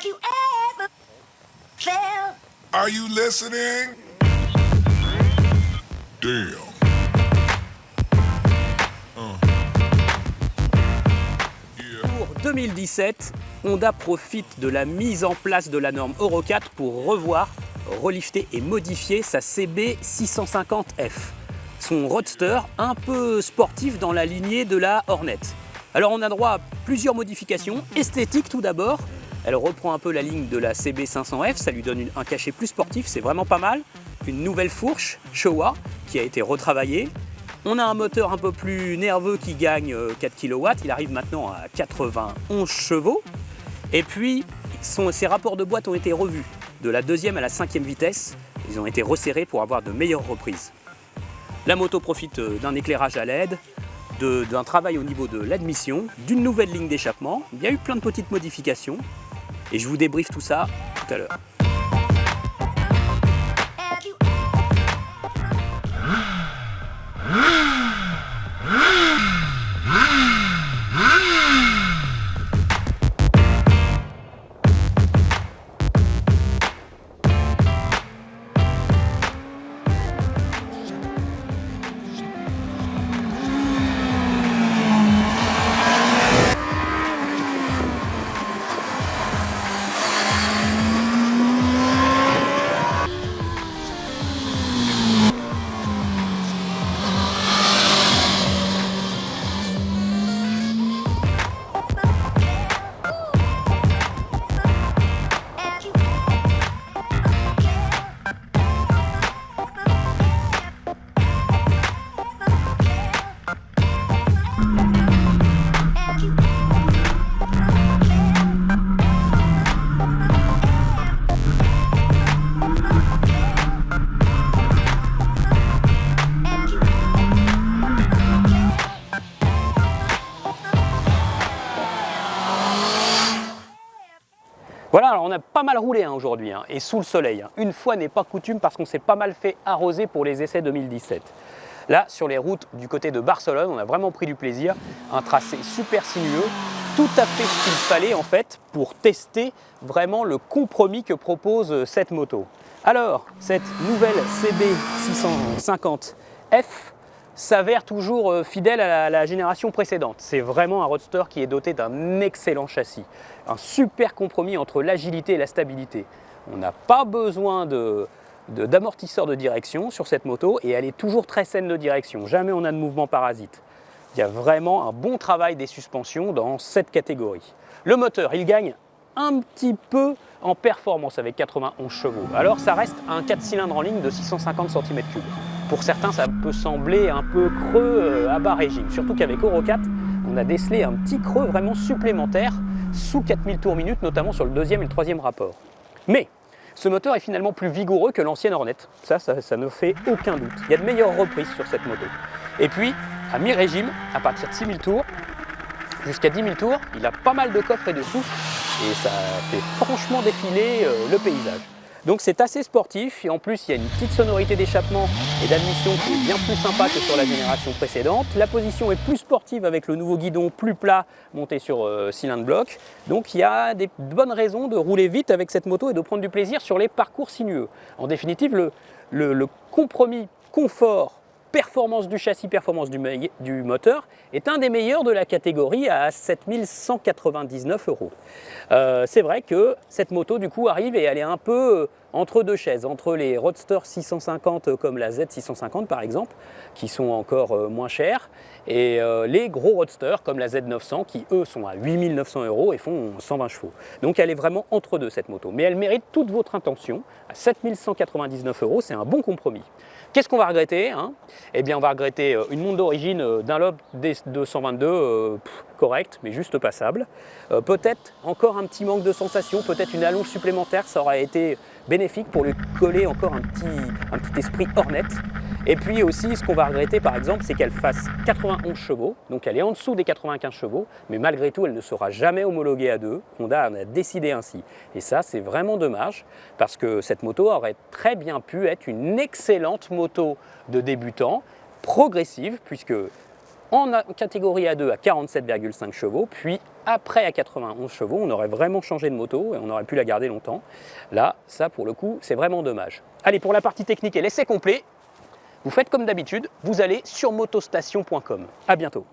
Have you ever felt? Are you listening? Damn. Pour 2017, Honda profite de la mise en place de la norme Euro 4 pour revoir, relifter et modifier sa CB 650F, son roadster un peu sportif dans la lignée de la Hornet. Alors on a droit à plusieurs modifications, esthétiques tout d'abord. Elle reprend un peu la ligne de la CB 500F, ça lui donne un cachet plus sportif, c'est vraiment pas mal. Une nouvelle fourche Showa qui a été retravaillée. On a un moteur un peu plus nerveux qui gagne 4 kW, il arrive maintenant à 91 chevaux. Et puis ses rapports de boîte ont été revus, de la 2e à la 5e vitesse, ils ont été resserrés pour avoir de meilleures reprises. La moto profite d'un éclairage à LED, d'un travail au niveau de l'admission, d'une nouvelle ligne d'échappement. Il y a eu plein de petites modifications et je vous débriefe tout ça tout à l'heure. Have you Voilà, alors on a pas mal roulé aujourd'hui et sous le soleil. Une fois n'est pas coutume parce qu'on s'est pas mal fait arroser pour les essais 2017. Là, sur les routes du côté de Barcelone, on a vraiment pris du plaisir. Un tracé super sinueux, tout à fait ce qu'il fallait en fait pour tester vraiment le compromis que propose cette moto. Alors, cette nouvelle CB 650F s'avère toujours fidèle à la génération précédente. C'est vraiment un roadster qui est doté d'un excellent châssis. Un super compromis entre l'agilité et la stabilité. On n'a pas besoin d'amortisseur de direction sur cette moto et elle est toujours très saine de direction. Jamais on a de mouvement parasite. Il y a vraiment un bon travail des suspensions dans cette catégorie. Le moteur, il gagne un petit peu en performance avec 91 chevaux. Alors ça reste un 4 cylindres en ligne de 650 cm3. Pour certains, ça peut sembler un peu creux à bas régime. Surtout qu'avec Euro 4, on a décelé un petit creux vraiment supplémentaire sous 4000 tours minute, notamment sur le 2e et le 3e rapport. Mais ce moteur est finalement plus vigoureux que l'ancienne Hornet. Ça ne fait aucun doute. Il y a de meilleures reprises sur cette moto. Et puis, à mi-régime, à partir de 6000 tours, jusqu'à 10 000 tours, il a pas mal de coffre et de souffle et ça fait franchement défiler le paysage. Donc c'est assez sportif et en plus il y a une petite sonorité d'échappement et d'admission qui est bien plus sympa que sur la génération précédente. La position est plus sportive avec le nouveau guidon plus plat monté sur cylindre bloc. Donc il y a des bonnes raisons de rouler vite avec cette moto et de prendre du plaisir sur les parcours sinueux. En définitive, le compromis confort, performance du châssis, performance du moteur est un des meilleurs de la catégorie à 7 199 €. C'est vrai que cette moto du coup arrive et elle est un peu entre deux chaises, entre les Roadster 650 comme la Z650 par exemple, qui sont encore moins chers, et les gros Roadsters comme la Z900 qui eux sont à 8 900 € et font 120 chevaux. Donc elle est vraiment entre deux cette moto, mais elle mérite toute votre attention. À 7 199 €, c'est un bon compromis. Qu'est-ce qu'on va regretter Eh bien, on va regretter une montre d'origine Dunlop D222 correcte, mais juste passable. Peut-être encore un petit manque de sensation, peut-être une allonge supplémentaire, ça aurait été bénéfique pour lui coller encore un petit esprit Hornet. Et puis aussi, ce qu'on va regretter par exemple, c'est qu'elle fasse 91 chevaux, donc elle est en dessous des 95 chevaux, mais malgré tout, elle ne sera jamais homologuée à 2. Honda en a décidé ainsi. Et ça, c'est vraiment dommage, parce que cette moto aurait très bien pu être une excellente moto de débutant, progressive, puisque en catégorie A2 à 47,5 chevaux, puis après à 91 chevaux, on aurait vraiment changé de moto et on aurait pu la garder longtemps. Là, ça pour le coup, c'est vraiment dommage. Allez, pour la partie technique et l'essai complet, vous faites comme d'habitude, vous allez sur motostation.com. À bientôt.